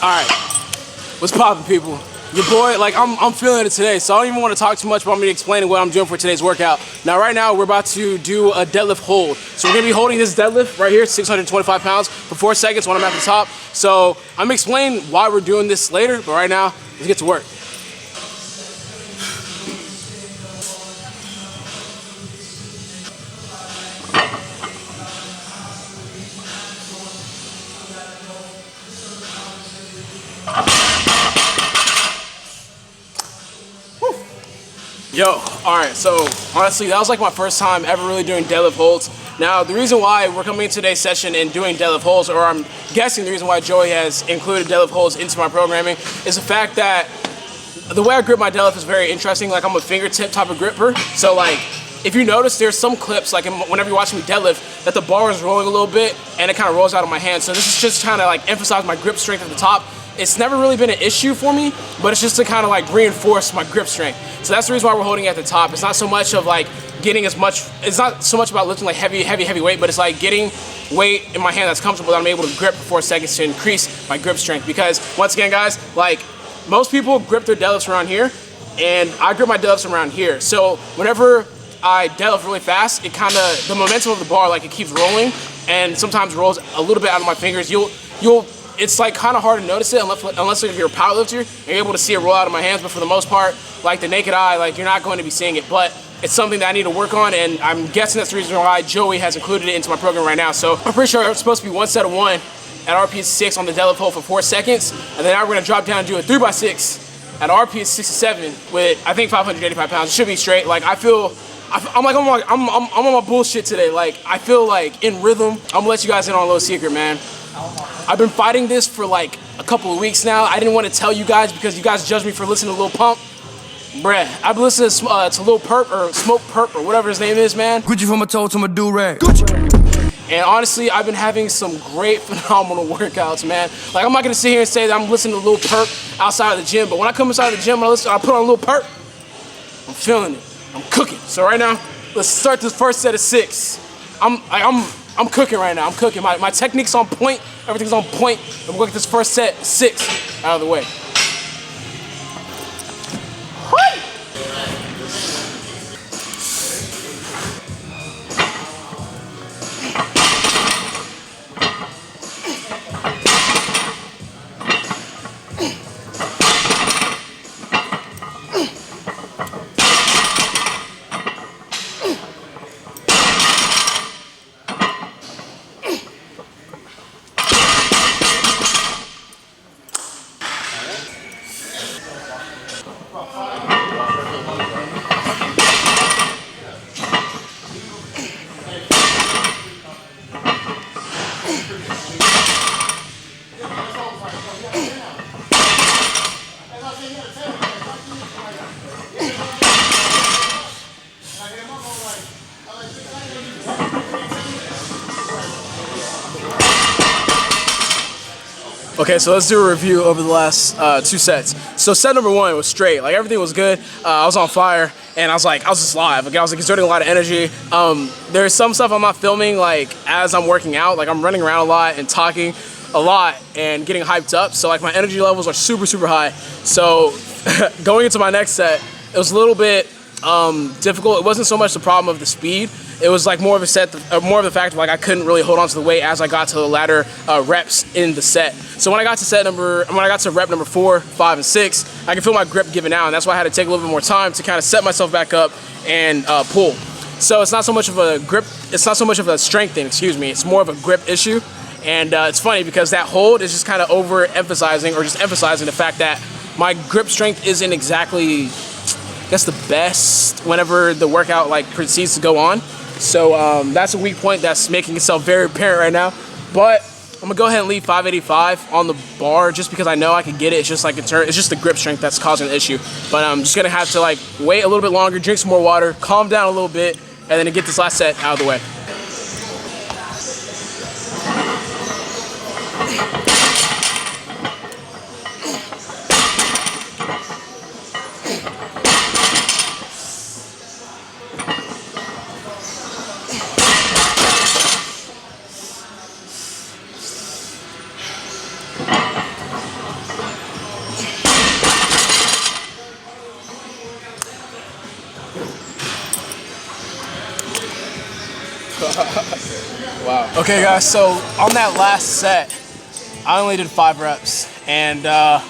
Alright, what's poppin', people? Your boy, like, I'm feeling it today, so I don't even want to talk too much about me explaining what I'm doing for today's workout. Now, right now, we're about to do a deadlift hold. So we're gonna be holding this deadlift right here, 625 pounds, for 4 seconds when I'm at the top. So I'm gonna explain why we're doing this later, but right now, let's get to work. Yo, alright, so honestly, that was like my first time ever really doing deadlift holds. Now, the reason why we're coming into today's session and doing deadlift holds, or I'm guessing the reason why Joey has included deadlift holds into my programming, is the fact that the way I grip my deadlift is very interesting. Like, I'm a fingertip type of gripper. So, like, if you notice, there's some clips, like whenever you're watching me deadlift, that the bar is rolling a little bit and it kind of rolls out of my hand. So this is just kind of like emphasize my grip strength at the top. It's never really been an issue for me, but it's just to kind of like reinforce my grip strength. So that's the reason why we're holding it at the top. It's not so much of like getting as much, it's not so much about lifting like heavy weight, but it's like getting weight in my hand that's comfortable that I'm able to grip for 4 seconds to increase my grip strength. Because once again, guys, like most people grip their deadlifts around here, and I grip my deadlifts around here. So whenever I deadlift really fast, it kind of, the momentum of the bar, like it keeps rolling and sometimes rolls a little bit out of my fingers. It's like kind of hard to notice it unless you're a powerlifter and you're able to see it roll out of my hands. But for the most part, like the naked eye, like you're not going to be seeing it. But it's something that I need to work on, and I'm guessing that's the reason why Joey has included it into my program right now. So I'm pretty sure it's supposed to be one set of 1 at RPE 6 on the deadlift hold for 4 seconds, and then now we're gonna drop down and do a 3x6 at RPE 67 with I think 585 pounds. It should be straight. Like I'm on my bullshit today. Like I feel like in rhythm. I'm gonna let you guys in on a little secret, man. I've been fighting this for like a couple of weeks now. I didn't want to tell you guys because you guys judged me for listening to Lil Pump. Bruh, I've been listening to Lil Perp or Smoke Perp or whatever his name is, man. Gucci from my toe to my do-rag. Gucci. And honestly, I've been having some great, phenomenal workouts, man. Like, I'm not gonna sit here and say that I'm listening to Lil Perp outside of the gym, but when I come inside of the gym and I put on Lil Perp, I'm feeling it. I'm cooking. So right now, let's start this first set of 6. I'm cooking right now. I'm cooking. My technique's on point. Everything's on point. And we'll get this first set 6 out of the way. Okay, so let's do a review over the last 2 sets. So set number 1 was straight. Like everything was good. I was on fire, and I was just live. Like I was like exerting a lot of energy. There's some stuff I'm not filming like as I'm working out. Like I'm running around a lot and talking a lot and getting hyped up. So like my energy levels are super, super high. So going into my next set, it was a little bit difficult. It wasn't so much the problem of the speed. it was like more of the fact of like I couldn't really hold on to the weight as I got to the latter reps in the set. So when I got to rep number 4, 5, and 6, I could feel my grip giving out, and that's why I had to take a little bit more time to kind of set myself back up and pull. So it's not so much of a grip, it's not so much of a strength thing, excuse me, it's more of a grip issue. And it's funny because that hold is just kind of overemphasizing or just emphasizing the fact that my grip strength isn't exactly, I guess, the best whenever the workout like proceeds to go on. So that's a weak point that's making itself very apparent right now. But I'm gonna go ahead and leave 585 on the bar just because I know I can get it. It's just like it's just the grip strength that's causing the issue. But I'm just gonna have to like wait a little bit longer, drink some more water, calm down a little bit, and then to get this last set out of the way. Wow. Okay guys, so on that last set, I only did 5 reps, and I'm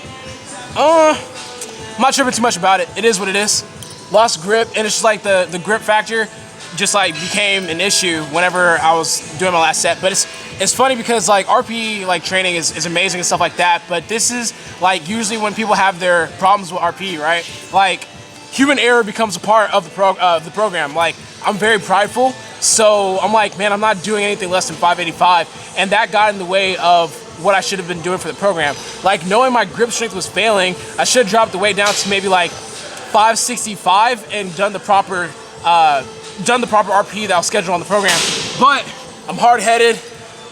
not tripping too much about it. It is what it is. Lost grip, and it's just like the grip factor just like became an issue whenever I was doing my last set. But it's funny because like RP like training is amazing and stuff like that, but this is like usually when people have their problems with RP, right? Like human error becomes a part of the program. Like I'm very prideful. So I'm like, man, I'm not doing anything less than 585, and that got in the way of what I should have been doing for the program. Like knowing my grip strength was failing, I should have dropped the weight down to maybe like 565 and done the proper RP that was scheduled on the program. But I'm hard-headed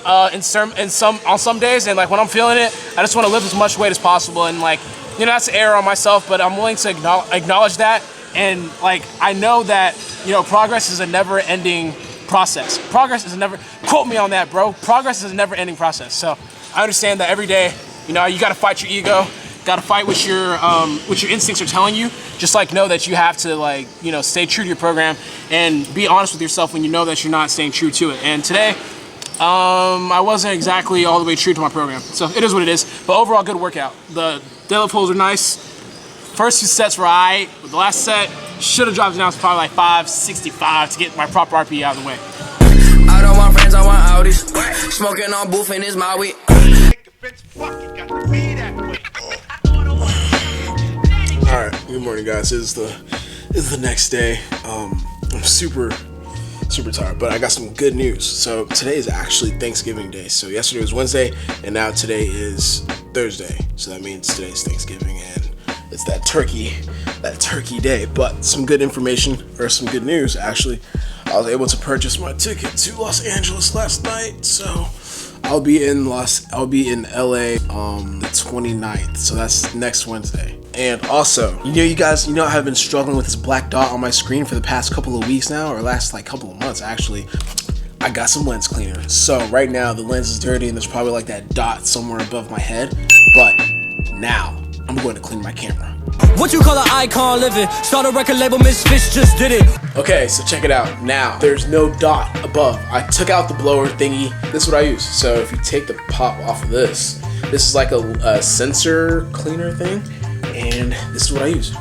on some days, and like when I'm feeling it, I just want to lift as much weight as possible, and like, you know, that's an error on myself, but I'm willing to acknowledge that. And like I know that, you know, progress is a never-ending process. Progress is a never, quote me on that, bro. Progress is a never-ending process. So I understand that every day, you know, you got to fight your ego, got to fight what your instincts are telling you. Just like know that you have to like, you know, stay true to your program and be honest with yourself when you know that you're not staying true to it. And today, I wasn't exactly all the way true to my program. So it is what it is. But overall, good workout. The deadlift pulls are nice. First 2 sets were alright, but the last set should have dropped it down to probably like 565 to get my proper RP out of the way. I don't want friends, I want Audis. Smoking on booth and it's my weed. Alright, good morning guys. It's the next day. I'm super tired, but I got some good news. So today is actually Thanksgiving Day. So yesterday was Wednesday, and now today is Thursday. So that means today's Thanksgiving, and it's that turkey day. But some good information, or some good news actually. I was able to purchase my ticket to Los Angeles last night, so I'll be in LA the 29th. So that's next Wednesday. And also, you know I have been struggling with this black dot on my screen for the past couple of weeks now, or last like couple of months actually. I got some lens cleaner. So right now the lens is dirty and there's probably like that dot somewhere above my head. But now I'm going to clean my camera. What you call an icon living? Start a record label, Misfits just did it. Okay, so check it out. Now, there's no dot above. I took out the blower thingy. This is what I use. So if you take the pop off of this is like a sensor cleaner thing, and this is what I use.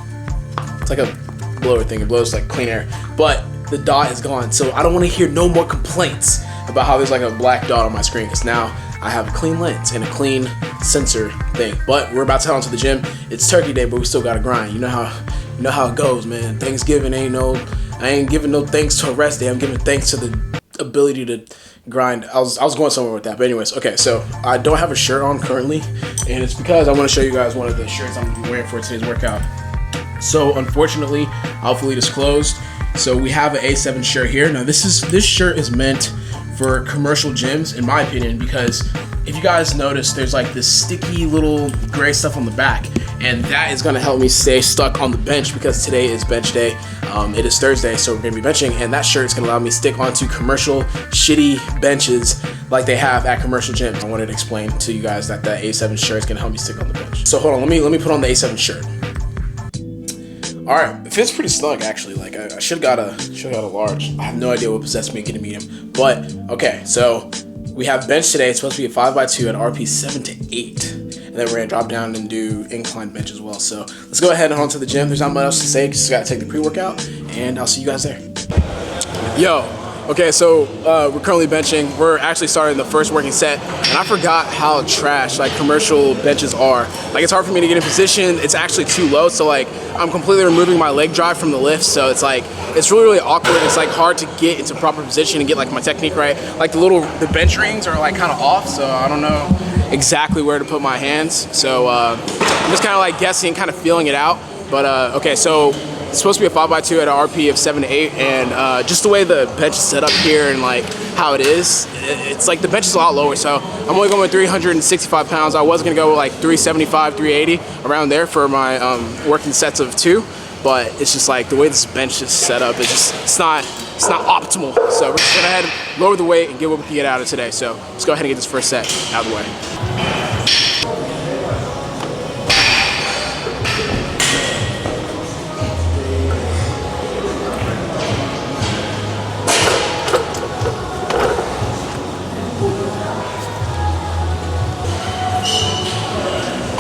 It's like a blower thing. It blows like clean air, but the dot is gone. So I don't want to hear no more complaints about how there's like a black dot on my screen, because now I have a clean lens and a clean sensor thing. But we're about to head on to the gym. It's turkey day, but we still gotta grind. You know how it goes, man. Thanksgiving I ain't giving no thanks to a rest day. I'm giving thanks to the ability to grind. I was going somewhere with that, but anyways, okay. So I don't have a shirt on currently, and it's because I want to show you guys one of the shirts I'm gonna be wearing for today's workout. So unfortunately, Alphalete is closed. So we have an A7 shirt here. Now this shirt is meant for commercial gyms, in my opinion, because if you guys notice, there's like this sticky little gray stuff on the back, and that is gonna help me stay stuck on the bench, because today is bench day. It is Thursday, so we're gonna be benching, and that shirt is gonna allow me to stick onto commercial shitty benches like they have at commercial gyms. I wanted to explain to you guys that A7 shirt is gonna help me stick on the bench. So hold on, let me put on the A7 shirt. All right, it fits pretty snug actually. Like I should have got a large. I have no idea what possessed me getting a medium. But okay, so we have bench today. It's supposed to be a 5x2 at RP 7 to 8. And then we're gonna drop down and do incline bench as well. So let's go ahead and on to the gym. There's not much else to say, just gotta take the pre-workout, and I'll see you guys there. Yo, okay, so we're currently benching. We're actually starting the first working set, and I forgot how trash like commercial benches are. Like it's hard for me to get in position. It's actually too low, so like I'm completely removing my leg drive from the lift. So it's like it's really awkward. It's like hard to get into proper position and get like my technique right. Like the bench rings are like kind of off, so I don't know exactly where to put my hands. So I'm just kind of like guessing, kind of feeling it out. But okay, so it's supposed to be a 5x2 at an RP of 7 to 8, and just the way the bench is set up here and like how it is, it's like the bench is a lot lower. So I'm only going with 365 pounds. I was gonna go with like 375, 380 around there for my working sets of 2, but it's just like the way this bench is set up, it's not optimal. So we're just gonna go ahead and lower the weight and get what we can get out of today. So let's go ahead and get this first set out of the way.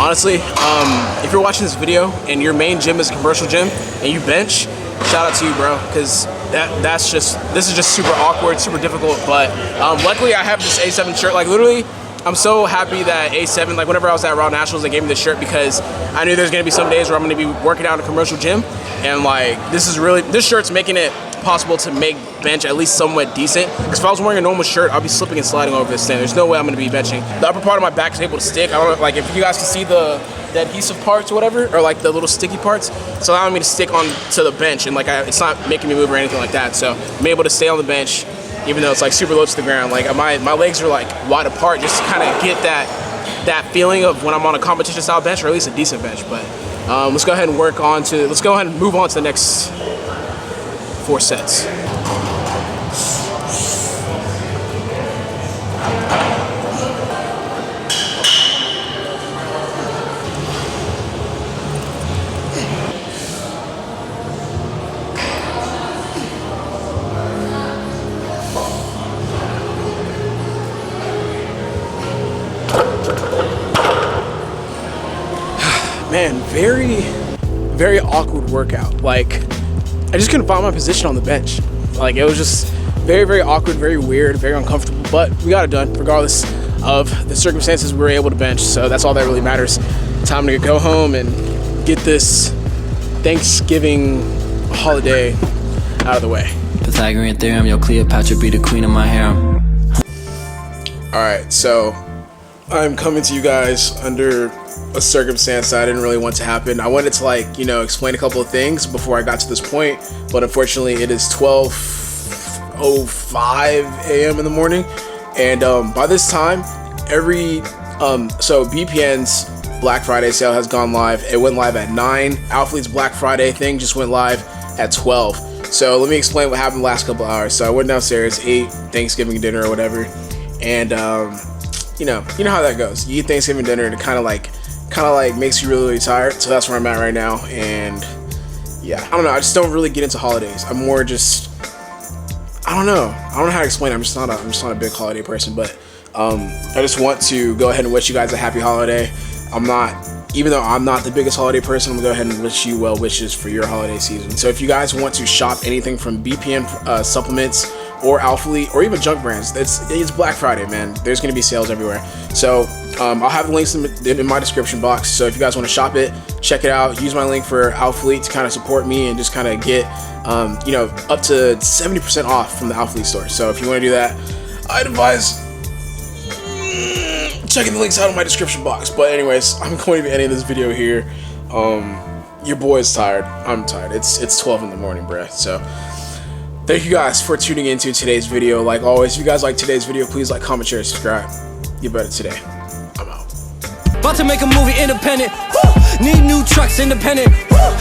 Honestly, if you're watching this video and your main gym is a commercial gym and you bench, shout out to you, bro, because this is just super awkward, super difficult. But luckily I have this A7 shirt. Like literally, I'm so happy that A7, like whenever I was at Raw Nationals, they gave me this shirt because I knew there's gonna be some days where I'm gonna be working out in a commercial gym, and like this shirt's making it possible to make bench at least somewhat decent. Because if I was wearing a normal shirt, I'll be slipping and sliding over this thing. There's no way I'm gonna be benching. The upper part of my back is able to stick. I don't know, like if you guys can see the adhesive parts or whatever, or like the little sticky parts, it's allowing me to stick on to the bench, and like it's not making me move or anything like that. So I'm able to stay on the bench even though it's like super low to the ground. Like my legs are like wide apart just to kind of get that feeling of when I'm on a competition style bench, or at least a decent bench. But let's go ahead and move on to the next 4 sets. Man, very awkward workout. Like I just couldn't find my position on the bench. Like it was just very awkward, very weird, very uncomfortable, but we got it done regardless of the circumstances. We were able to bench, so that's all that really matters. Time to go home and get this Thanksgiving holiday out of the way. Pythagorean theorem, yo, Cleopatra be the queen of my harem. Alright, so I'm coming to you guys under a circumstance that I didn't really want to happen. I wanted to like, explain a couple of things before I got to this point, but unfortunately it is 12:05 a.m. in the morning, and by this time, so BPN's Black Friday sale has gone live. It went live at 9. Alphalete's Black Friday thing just went live at 12. So let me explain what happened the last couple hours. So I went downstairs, ate Thanksgiving dinner or whatever, and you know how that goes. You eat Thanksgiving dinner and it kind of like makes you really tired. So that's where I'm at right now. And yeah, I don't know, I just don't really get into holidays. I'm more just, I don't know how to explain it. I'm just not a big holiday person, but I just want to go ahead and wish you guys a happy holiday. Even though I'm not the biggest holiday person, I'm gonna go ahead and wish you well wishes for your holiday season. So if you guys want to shop anything from BPN supplements or Alphalete or even junk brands, it's Black Friday, man. There's gonna be sales everywhere. So I'll have the links in my description box. So if you guys want to shop it, check it out. Use my link for Alphalete to kind of support me and just kind of get up to 70% off from the Alphalete store. So if you want to do that, I'd advise checking the links out in my description box. But anyways, I'm going to be ending this video here. Your boy is tired. I'm tired. It's 12 in the morning, bruh. So thank you guys for tuning into today's video. Like always, if you guys like today's video, please like, comment, share, subscribe. Get better today. I'm out. About to make a movie independent. Woo! Need new trucks independent. Woo!